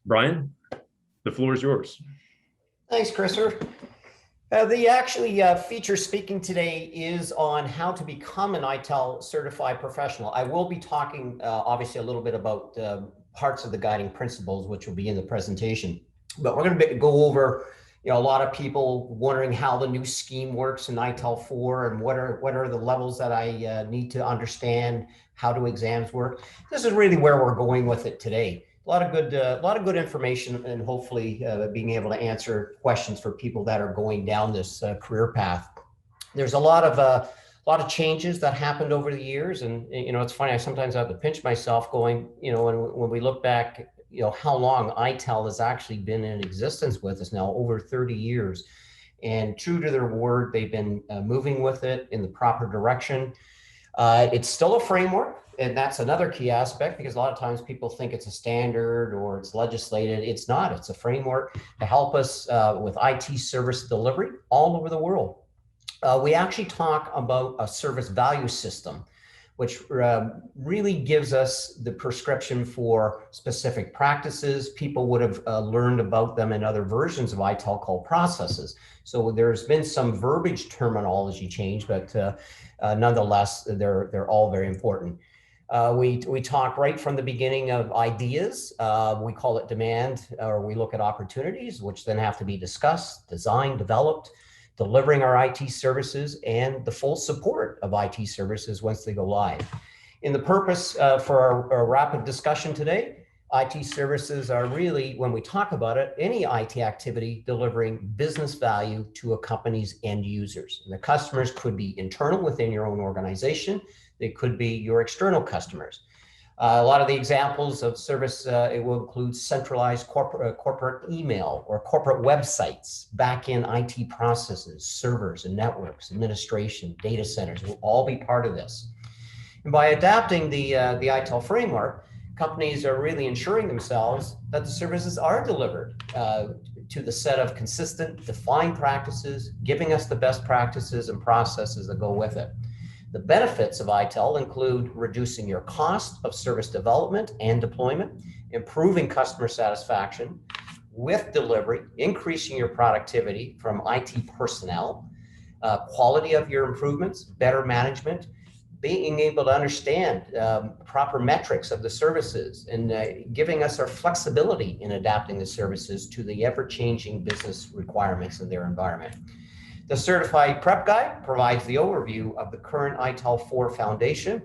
Brian, the floor is yours. Thanks, Christopher. The feature speaking today is on how to become an ITIL certified professional. I will be talking obviously a little bit about parts of the guiding principles, which will be in the presentation, but we're going to go over a lot of people wondering how the new scheme works in ITIL 4 and what are the levels that I need to understand, how do exams work. This is really where we're going with it today. A lot of good information, and hopefully being able to answer questions for people that are going down this career path. There's a lot of changes that happened over the years, and it's funny. I sometimes have to pinch myself, going, when we look back, how long ITIL has actually been in existence with us now, over 30 years, and true to their word, they've been moving with it in the proper direction. It's still a framework. And that's another key aspect, because a lot of times people think it's a standard or it's legislated. It's not. It's a framework to help us with IT service delivery all over the world. We actually talk about a service value system, which really gives us the prescription for specific practices. People would have learned about them in other versions of ITIL called processes. So there's been some verbiage terminology change, but nonetheless, they're all very important. We talk right from the beginning of ideas. We call it demand, or we look at opportunities, which then have to be discussed, designed, developed, delivering our IT services, and the full support of IT services once they go live. In the purpose for our rapid discussion today, IT services are really, when we talk about it, any IT activity delivering business value to a company's end users. And the customers could be internal within your own organization. They could be your external customers. A lot of the examples of service, it will include centralized corporate email or corporate websites, back-end IT processes, servers and networks, administration, data centers will all be part of this. And by adapting the ITIL framework, companies are really ensuring themselves that the services are delivered to the set of consistent, defined practices, giving us the best practices and processes that go with it. The benefits of ITIL include reducing your cost of service development and deployment, improving customer satisfaction with delivery, increasing your productivity from IT personnel, quality of your improvements, better management, being able to understand proper metrics of the services, and giving us our flexibility in adapting the services to the ever-changing business requirements of their environment. The Certified Prep Guide provides the overview of the current ITIL 4 Foundation,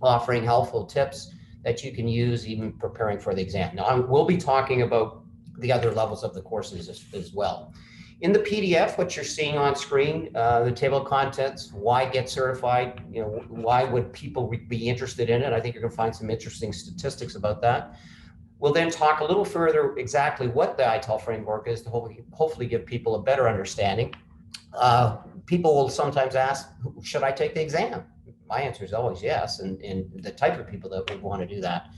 offering helpful tips that you can use even preparing for the exam. Now, we'll be talking about the other levels of the courses as well. In the PDF, what you're seeing on screen, the table of contents, why get certified, why would people be interested in it? I think you're gonna find some interesting statistics about that. We'll then talk a little further exactly what the ITIL framework is to hopefully give people a better understanding. People will sometimes ask, should I take the exam? My answer is always yes, and the type of people that would want to do that.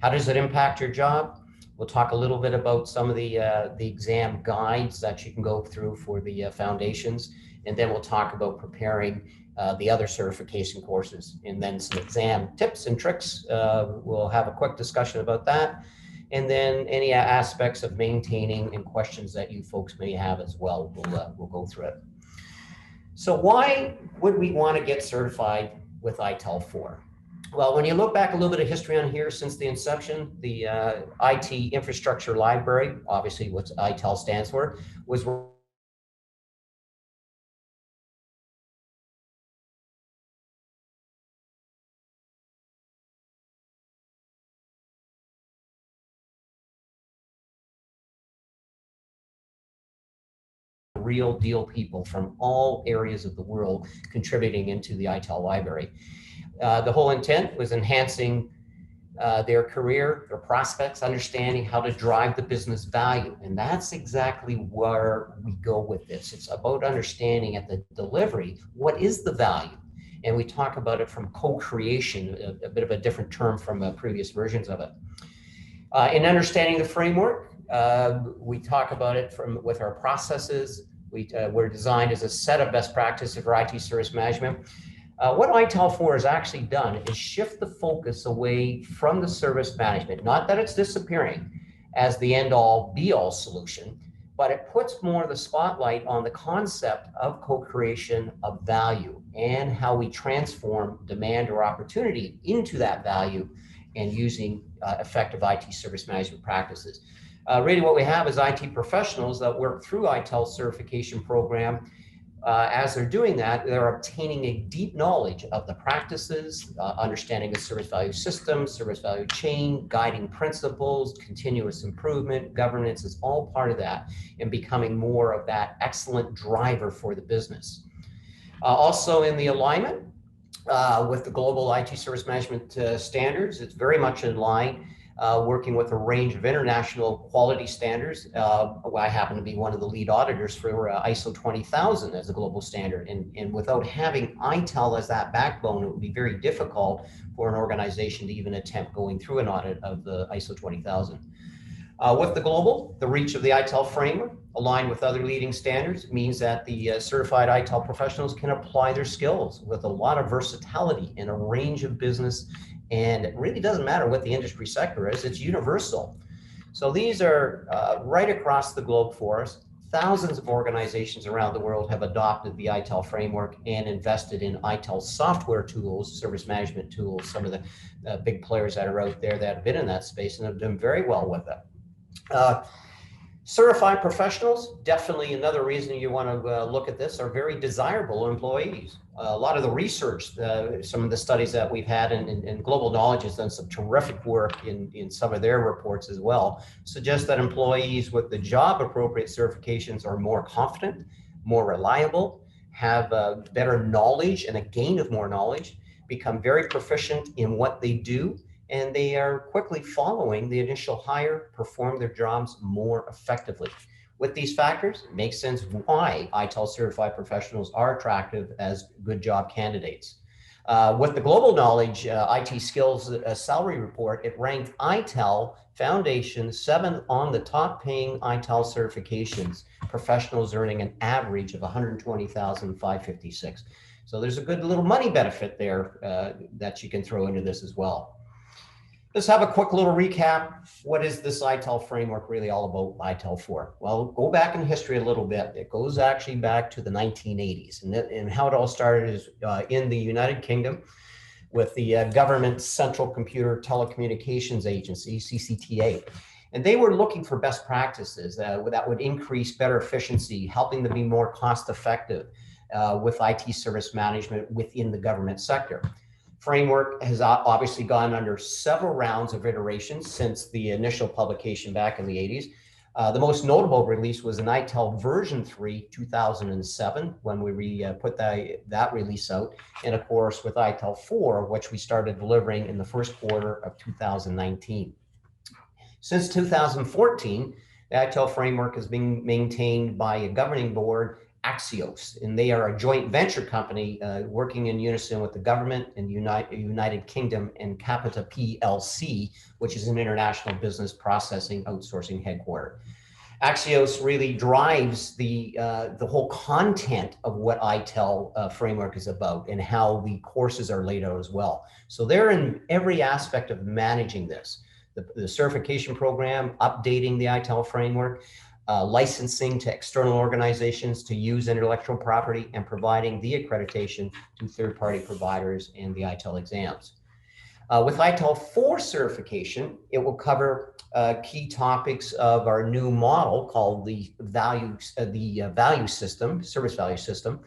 How does it impact your job? We'll talk a little bit about some of the exam guides that you can go through for the foundations, and then we'll talk about preparing the other certification courses, and then some exam tips and tricks. We'll have a quick discussion about that, and then any aspects of maintaining and questions that you folks may have as well. We'll go through it. So why would we want to get certified with ITIL 4? Well, when you look back a little bit of history on here since the inception, the IT Infrastructure Library, obviously what ITIL stands for, was real deal people from all areas of the world contributing into the ITIL library. The whole intent was enhancing their career, their prospects, understanding how to drive the business value. And that's exactly where we go with this. It's about understanding at the delivery, what is the value? And we talk about it from co-creation, a bit of a different term from previous versions of it. In understanding the framework, we talk about it with our processes. We're designed as a set of best practices for IT service management. What ITIL 4 has actually done is shift the focus away from the service management, not that it's disappearing, as the end-all be-all solution, but it puts more of the spotlight on the concept of co-creation of value and how we transform demand or opportunity into that value and using effective IT service management practices. Really what we have is IT professionals that work through ITIL certification program. As they're doing that, they're obtaining a deep knowledge of the practices, understanding the service value system, service value chain, guiding principles, continuous improvement, governance is all part of that, and becoming more of that excellent driver for the business. Also in the alignment with the global IT service management standards, it's very much in line. Working with a range of international quality standards. I happen to be one of the lead auditors for ISO 20000 as a global standard. And without having ITIL as that backbone, it would be very difficult for an organization to even attempt going through an audit of the ISO 20000. With the global, the reach of the ITIL framework, aligned with other leading standards, means that the certified ITIL professionals can apply their skills with a lot of versatility in a range of business. And it really doesn't matter what the industry sector is, it's universal. So these are right across the globe for us. Thousands of organizations around the world have adopted the ITIL framework and invested in ITIL software tools, service management tools, some of the big players that are out there that have been in that space and have done very well with it. Certified professionals, definitely another reason you want to look at this, are very desirable employees. A lot of the research, some of the studies that we've had, and Global Knowledge has done some terrific work in some of their reports as well, suggest that employees with the job appropriate certifications are more confident, more reliable, have better knowledge and a gain of more knowledge, become very proficient in what they do, and they are quickly following the initial hire, perform their jobs more effectively. With these factors, it makes sense why ITIL certified professionals are attractive as good job candidates. With the Global Knowledge IT Skills Salary Report, it ranked ITIL Foundation 7th on the top paying ITIL certifications, professionals earning an average of $120,556. So there's a good little money benefit there that you can throw into this as well. Let's have a quick little recap. What is this ITIL framework really all about, ITIL for? Well, go back in history a little bit. It goes actually back to the 1980s. And how it all started is in the United Kingdom with the Government Central Computer Telecommunications Agency, CCTA. And they were looking for best practices that would increase better efficiency, helping them be more cost effective with IT service management within the government sector. Framework has obviously gone under several rounds of iterations since the initial publication back in the 80s. The most notable release was an ITIL version 3, 2007, when we put that release out. And of course, with ITIL 4, which we started delivering in the first quarter of 2019. Since 2014, the ITIL framework is being maintained by a governing board, AXELOS, and they are a joint venture company working in unison with the government and United Kingdom and Capita PLC, which is an international business processing outsourcing headquarter. AXELOS really drives the whole content of what ITIL framework is about and how the courses are laid out as well. So they're in every aspect of managing this. The certification program, updating the ITIL framework, licensing to external organizations to use intellectual property, and providing the accreditation to third-party providers and the ITIL exams. With ITIL 4 certification, it will cover key topics of our new model called the value system, service value system.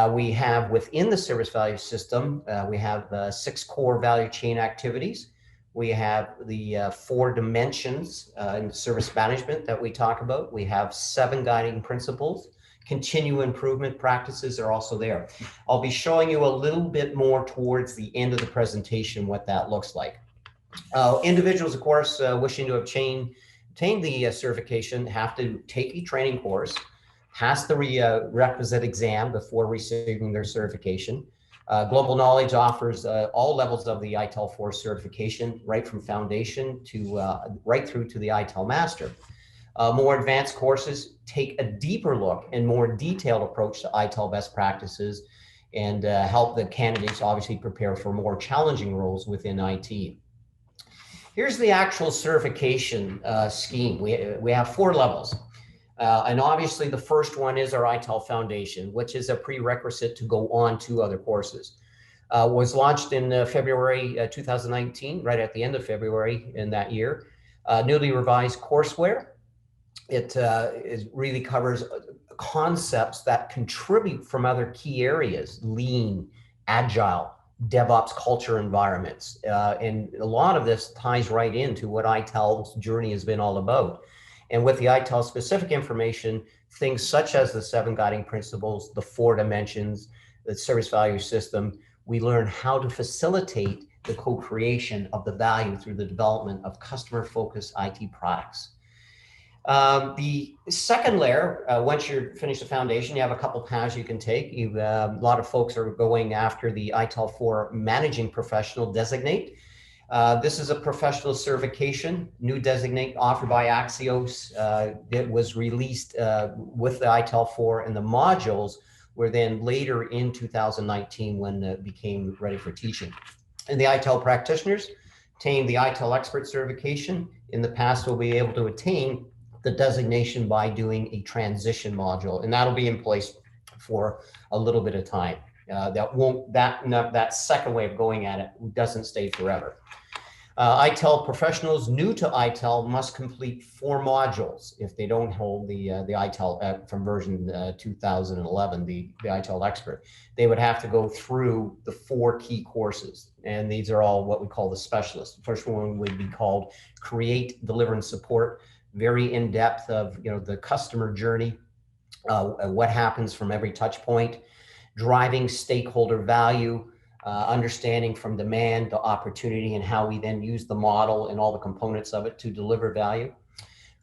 We have within the service value system, we have 6 core value chain activities. We have the 4 dimensions in service management that we talk about. We have 7 guiding principles. Continuous improvement practices are also there. I'll be showing you a little bit more towards the end of the presentation what that looks like. Individuals, of course, wishing to obtain the certification have to take a training course, pass the requisite exam before receiving their certification. Global Knowledge offers all levels of the ITIL 4 certification, right from foundation to right through to the ITIL Master. More advanced courses take a deeper look and more detailed approach to ITIL best practices and help the candidates obviously prepare for more challenging roles within IT. Here's the actual certification scheme. We have 4 levels. And obviously the first one is our ITIL Foundation, which is a prerequisite to go on to other courses. Was launched in February 2019, right at the end of February in that year. Newly revised courseware. It really covers concepts that contribute from other key areas: lean, agile, DevOps culture environments. And a lot of this ties right into what ITIL's journey has been all about. And with the ITIL specific information, things such as the 7 guiding principles, the 4 dimensions, the service value system, we learn how to facilitate the co-creation of the value through the development of customer-focused IT products. The second layer, once you're finished the foundation, you have a couple paths you can take. A lot of folks are going after the ITIL 4 Managing Professional Designate. This is a professional certification, new designate offered by AXELOS. It was released with the ITIL 4, and the modules were then later in 2019 when it became ready for teaching. And the ITIL practitioners obtain the ITIL expert certification. In the past, will be able to attain the designation by doing a transition module, and that'll be in place for a little bit of time. That second way of going at it doesn't stay forever. ITIL professionals new to ITIL must complete 4 modules if they don't hold the ITIL from version 2011, the ITIL expert. They would have to go through the 4 key courses, and these are all what we call the specialists. The first one would be called Create, Deliver, and Support. Very in-depth of the customer journey, what happens from every touch point, driving stakeholder value, understanding from demand to opportunity, and how we then use the model and all the components of it to deliver value.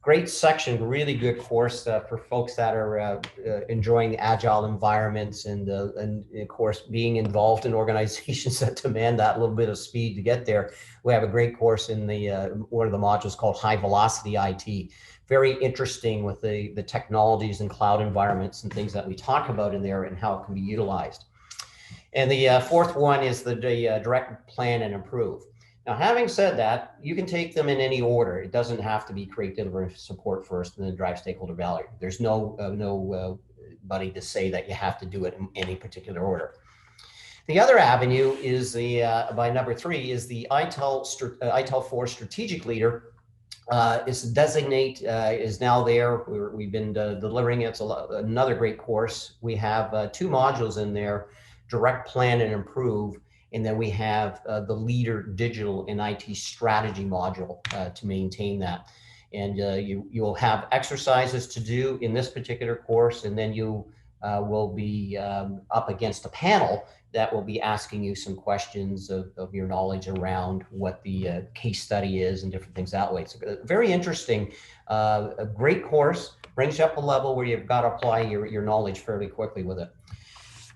Great section, really good course for folks that are enjoying agile environments and of course being involved in organizations that demand that little bit of speed to get there. We have a great course in the one of the modules called High Velocity IT. Very interesting with the technologies and cloud environments and things that we talk about in there and how it can be utilized. And the 4th one is the Direct, Plan, and Improve. Now, having said that, you can take them in any order. It doesn't have to be Create, Deliver, and Support first and then drive stakeholder value. There's nobody to say that you have to do it in any particular order. The other avenue is by number 3 is the ITIL 4 Strategic Leader. It's designate is now there. We've been delivering it. It's another great course. We have 2 modules in there: Direct, Plan, and Improve. And then we have the Leader Digital and IT Strategy module to maintain that. And you'll have exercises to do in this particular course, and then you will be up against a panel that will be asking you some questions of your knowledge around what the case study is and different things that way. It's very interesting, a great course, brings you up a level where you've got to apply your knowledge fairly quickly with it.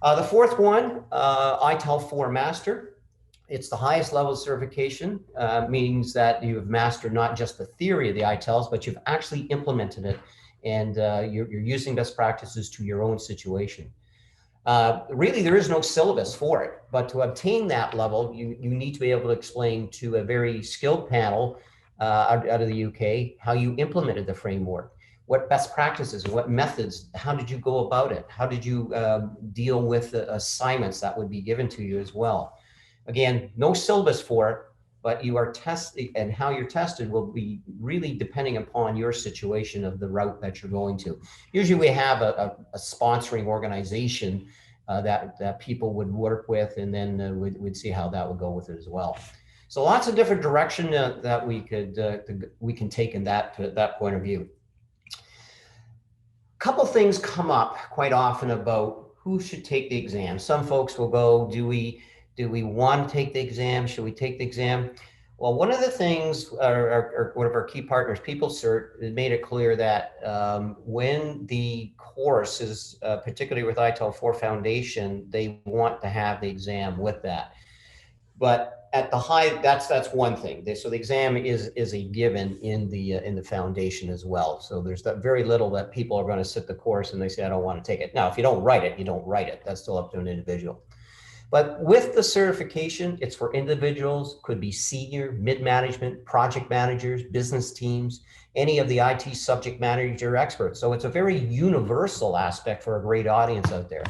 The 4th one, ITIL 4 Master. It's the highest level of certification, means that you have mastered not just the theory of the ITILs, but you've actually implemented it, and you're using best practices to your own situation. Really, there is no syllabus for it, but to obtain that level, you need to be able to explain to a very skilled panel out of the UK how you implemented the framework. What best practices, what methods, how did you go about it? How did you deal with the assignments that would be given to you as well? Again, no syllabus for it, but you are tested, and how you're tested will be really depending upon your situation of the route that you're going to. Usually we have a sponsoring organization that people would work with, and then we'd see how that would go with it as well. So lots of different direction that we can take in that point of view. Couple things come up quite often about who should take the exam. Some folks will go, do we want to take the exam? Should we take the exam? Well, one of the things, one of our key partners, PeopleCert, made it clear that when the course is, particularly with ITIL 4 Foundation, they want to have the exam with that. But at the high, that's one thing. So the exam is a given in the foundation as well. So there's that very little that people are going to sit the course and they say, I don't want to take it. Now, if you don't write it, you don't write it. That's still up to an individual. But with the certification, it's for individuals, could be senior, mid-management, project managers, business teams, any of the IT subject manager experts. So it's a very universal aspect for a great audience out there.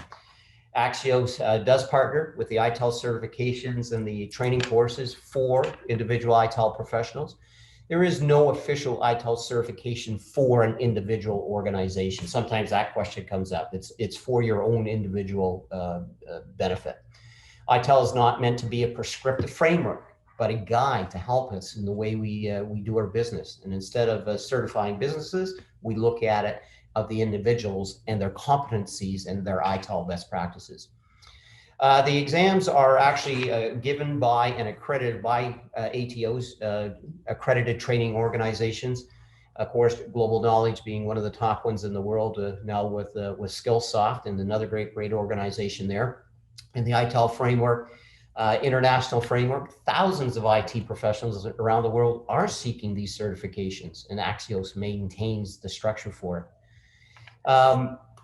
AXELOS does partner with the ITIL certifications and the training courses for individual ITIL professionals. There is no official ITIL certification for an individual organization. Sometimes that question comes up. It's for your own individual benefit. ITIL is not meant to be a prescriptive framework, but a guide to help us in the way we do our business. And instead of certifying businesses, we look at it of the individuals and their competencies and their ITIL best practices. The exams are actually given by and accredited by ATOs, accredited training organizations. Of course, Global Knowledge being one of the top ones in the world now with Skillsoft, and another great organization there. And the ITIL framework, international framework, thousands of IT professionals around the world are seeking these certifications, and AXELOS maintains the structure for it.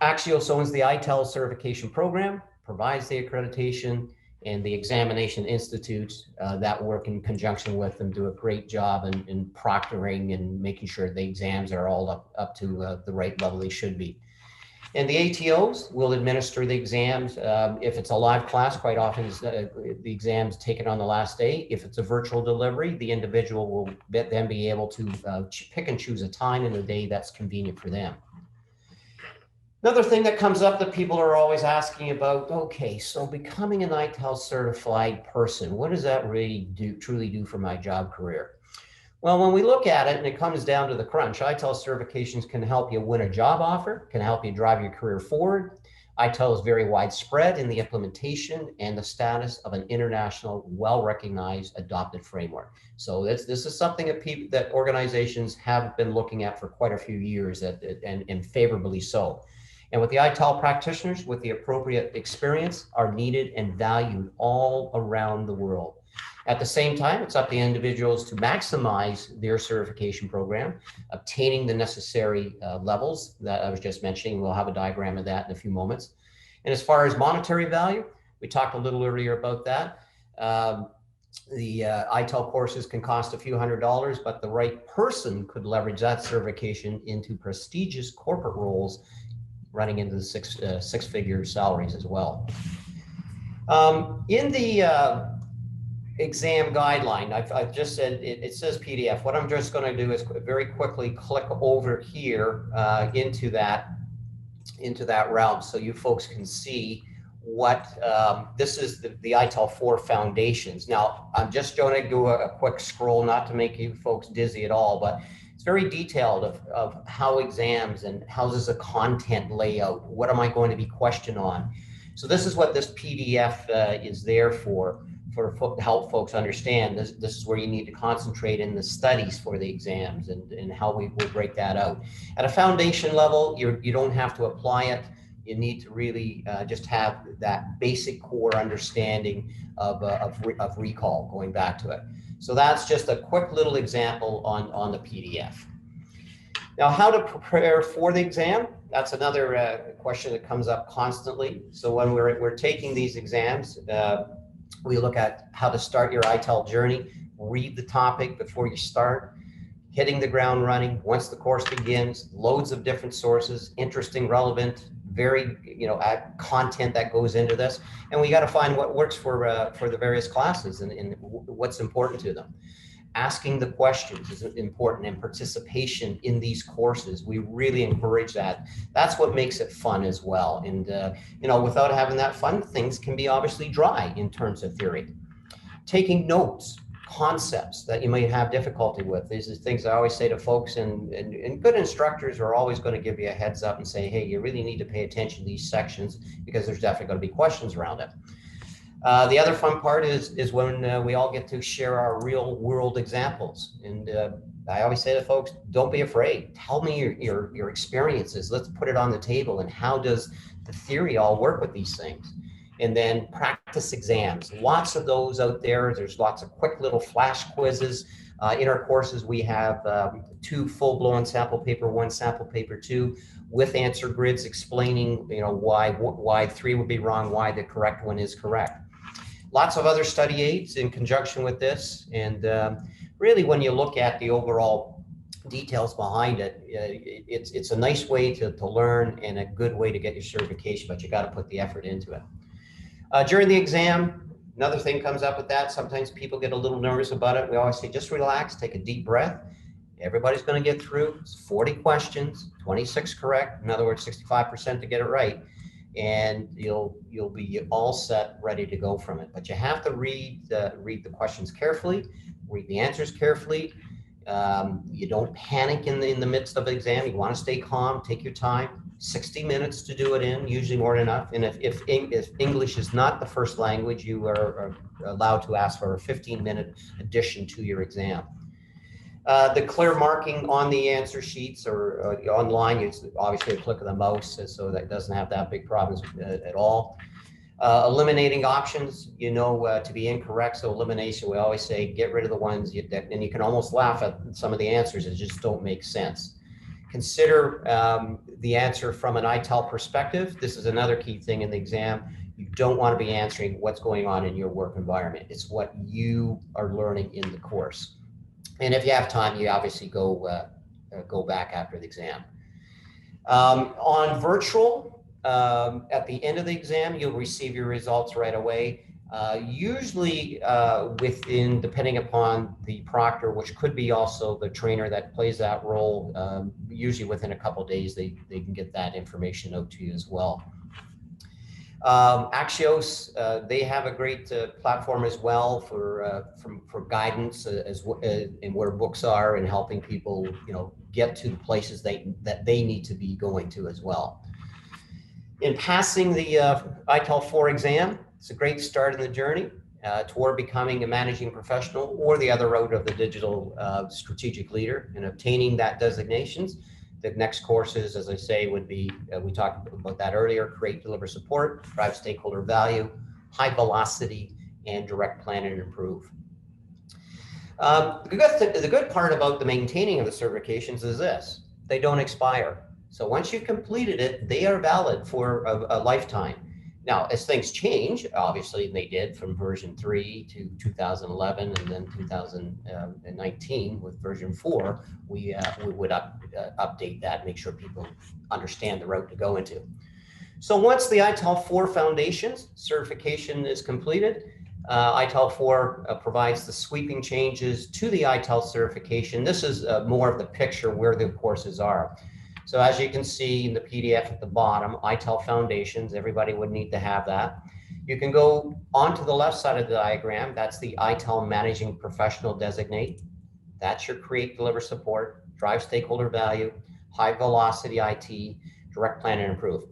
AXELOS owns the ITIL certification program, provides the accreditation, and the examination institutes that work in conjunction with them do a great job in proctoring and making sure the exams are all up to the right level they should be. And the ATOs will administer the exams. If it's a live class, quite often the exam's taken on the last day. If it's a virtual delivery, the individual will then be able to pick and choose a time in the day that's convenient for them. Another thing that comes up that people are always asking about, okay, so becoming an ITIL certified person, what does that really truly do for my job career? Well, when we look at it and it comes down to the crunch, ITIL certifications can help you win a job offer, can help you drive your career forward. ITIL is very widespread in the implementation and the status of an international, well-recognized, adopted framework. So this is something that organizations have been looking at for quite a few years, and favorably so. And with the ITIL practitioners with the appropriate experience are needed and valued all around the world. At the same time, it's up to individuals to maximize their certification program, obtaining the necessary levels that I was just mentioning. We'll have a diagram of that in a few moments. And as far as monetary value, we talked a little earlier about that. The ITIL courses can cost a few $100s, but the right person could leverage that certification into prestigious corporate roles, running into the six-figure salaries as well. In the exam guideline, I've just said, it says PDF. What I'm just going to do is very quickly click over here into that realm so you folks can see what this is, the ITIL 4 foundations. Now, I'm just going to do a quick scroll, not to make you folks dizzy at all, but it's very detailed of how exams and how does a content layout, what am I going to be questioned on. So this is what this PDF is there for to help folks understand. This is where you need to concentrate in the studies for the exams and how we will break that out. At a foundation level, you don't have to apply it. You need to really just have that basic core understanding of recall, going back to it. So that's just a quick little example on the PDF. Now, how to prepare for the exam? That's another question that comes up constantly. So when we're taking these exams, we look at how to start your ITIL journey, read the topic before you start, hitting the ground running once the course begins, loads of different sources, interesting, relevant, very, content that goes into this. And we got to find what works for the various classes and what's important to them. Asking the questions is important, and participation in these courses, we really encourage that. That's what makes it fun as well. And, without having that fun, things can be obviously dry in terms of theory. Taking notes, concepts that you might have difficulty with. These are things I always say to folks, and good instructors are always going to give you a heads up and say, hey, you really need to pay attention to these sections because there's definitely going to be questions around it. The other fun part is when we all get to share our real world examples. And I always say to folks, don't be afraid. Tell me your experiences. Let's put it on the table. And how does the theory all work with these things? And then practice exams, lots of those out there. There's lots of quick little flash quizzes. In our courses, we have 2 full-blown sample paper 1, sample paper 2, with answer grids explaining, why 3 would be wrong, why the correct one is correct. Lots of other study aids in conjunction with this. And really, when you look at the overall details behind it, it's a nice way to learn and a good way to get your certification, but you got to put the effort into it. During the exam, another thing comes up with that. Sometimes people get a little nervous about it. We always say, just relax, take a deep breath. Everybody's going to get through. It's 40 questions, 26 correct. In other words, 65% to get it right. And you'll be all set, ready to go from it. But you have to read the questions carefully, read the answers carefully. You don't panic in the midst of the exam. You want to stay calm, take your time. 60 minutes to do it in, usually more than enough. And if English is not the first language, you are allowed to ask for a 15-minute addition to your exam. The clear marking on the answer sheets or online, it's obviously a click of the mouse, so that doesn't have that big problems at all. Eliminating options, to be incorrect. So elimination, we always say, get rid of the ones, and you can almost laugh at some of the answers that just don't make sense. Consider the answer from an ITIL perspective. This is another key thing in the exam. You don't want to be answering what's going on in your work environment. It's what you are learning in the course. And if you have time, you obviously go back after the exam. On virtual, at the end of the exam, you'll receive your results right away. Usually depending upon the proctor, which could be also the trainer that plays that role, usually within a couple of days, they can get that information out to you as well. AXELOS, they have a great platform as well for guidance and where books are and helping people, get to the places that they need to be going to as well. In passing the ITIL 4 exam, it's a great start in the journey toward becoming a managing professional or the other road of the digital strategic leader and obtaining that designations. The next courses, as I say, would be, we talked about that earlier, create, deliver, support, drive stakeholder value, high velocity, and direct, plan, and improve. The good part about the maintaining of the certifications is this: they don't expire. So once you've completed it, they are valid for a lifetime. Now, as things change, obviously they did from version 3 to 2011 and then 2019 with version 4, we would update that, make sure people understand the route to go into. So once the ITIL 4 Foundations certification is completed, ITIL 4 provides the sweeping changes to the ITIL certification. This is more of the picture where the courses are. So as you can see in the PDF at the bottom, ITIL Foundations, everybody would need to have that. You can go onto the left side of the diagram. That's the ITIL Managing Professional Designate. That's your create, deliver, support, drive stakeholder value, high velocity IT, direct, plan, and improve.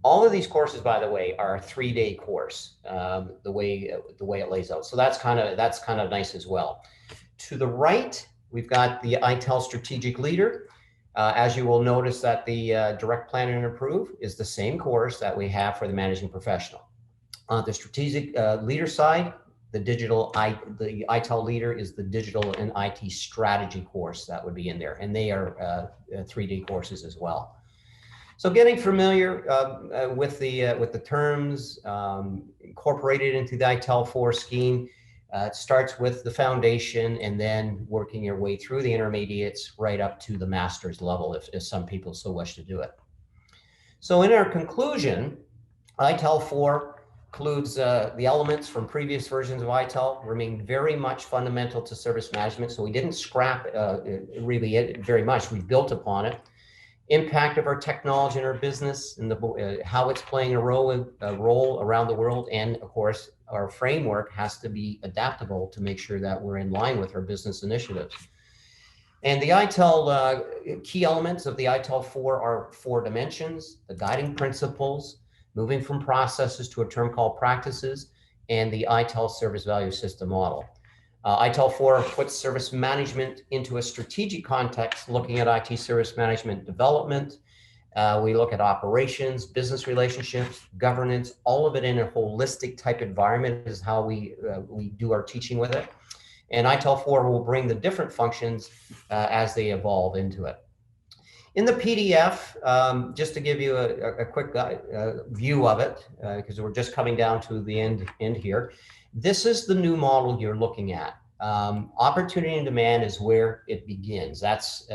All of these courses, by the way, are a 3-day course, the way it lays out. So that's kind of nice as well. To the right, we've got the ITIL Strategic Leader. As you will notice that the direct, plan, and improve is the same course that we have for the managing professional. On the strategic leader side, the ITIL leader is the digital and IT strategy course that would be in there, and they are 3-day courses as well. So getting familiar with the terms incorporated into the ITIL 4 scheme. It starts with the foundation and then working your way through the intermediates right up to the master's level if some people so wish to do it. So in our conclusion, ITIL 4 includes the elements from previous versions of ITIL, remain very much fundamental to service management. So we didn't scrap really very much, we built upon it. Impact of our technology in our business and how it's playing a role around the world. And of course, our framework has to be adaptable to make sure that we're in line with our business initiatives. And the ITIL key elements of the ITIL 4 are 4 dimensions: the guiding principles, moving from processes to a term called practices, and the ITIL service value system model. ITIL 4 puts service management into a strategic context, looking at IT service management development. We look at operations, business relationships, governance, all of it in a holistic type environment is how we do our teaching with it. And ITIL 4 will bring the different functions as they evolve into it. In the PDF, just to give you a quick view of it, because we're just coming down to the end here. This is the new model you're looking at. Opportunity and demand is where it begins. That's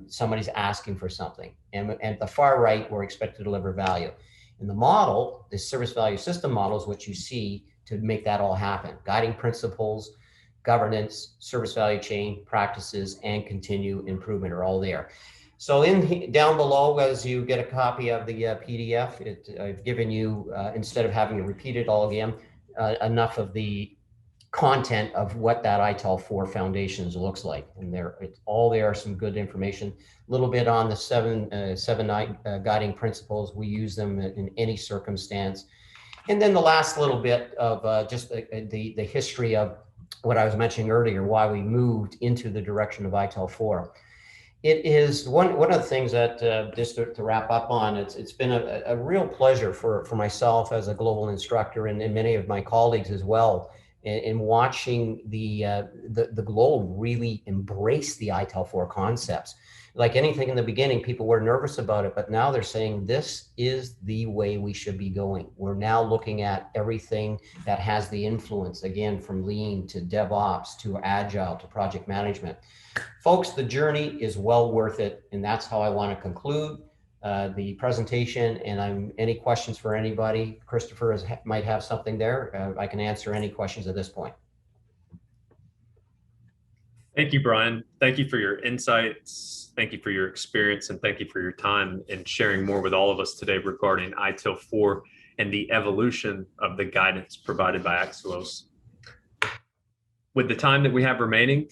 somebody's asking for something. And at the far right, we're expected to deliver value. In the model, the service value system model is what you see to make that all happen. Guiding principles, governance, service value chain, practices, and continue improvement are all there. So down below, as you get a copy of the PDF, I've given you, instead of having to repeat it all again, enough of the content of what that ITIL 4 Foundations looks like. And it's all there, some good information, a little bit on the seven guiding principles. We use them in any circumstance. And then the last little bit of just the history of what I was mentioning earlier, why we moved into the direction of ITIL 4. It is one of the things that, just to wrap up on, it's been a real pleasure for myself as a global instructor and many of my colleagues as well, in watching the globe really embrace the ITIL 4 concepts. Like anything in the beginning, people were nervous about it, but now they're saying this is the way we should be going. We're now looking at everything that has the influence, again, from lean to DevOps to agile to project management. Folks, the journey is well worth it, and that's how I want to conclude the presentation. And any questions for anybody? Christopher might have something there. I can answer any questions at this point. Thank you, Brian. Thank you for your insights. Thank you for your experience, and thank you for your time and sharing more with all of us today regarding ITIL 4 and the evolution of the guidance provided by AXELOS. With the time that we have remaining,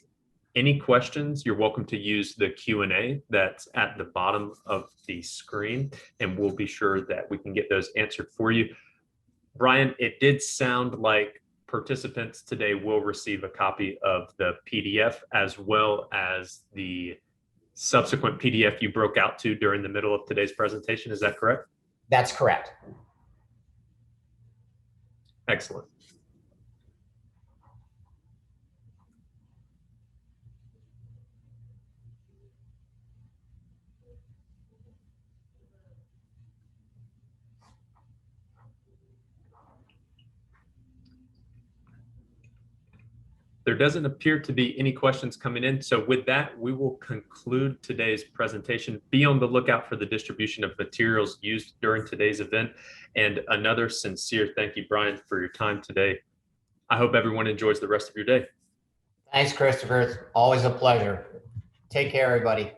any questions, you're welcome to use the Q&A that's at the bottom of the screen, and we'll be sure that we can get those answered for you. Brian, it did sound like participants today will receive a copy of the PDF as well as the subsequent PDF you broke out to during the middle of today's presentation. Is that correct? That's correct. Excellent. There doesn't appear to be any questions coming in. So with that, we will conclude today's presentation. Be on the lookout for the distribution of materials used during today's event. And another sincere thank you, Brian, for your time today. I hope everyone enjoys the rest of your day. Thanks, Christopher. It's always a pleasure. Take care, everybody.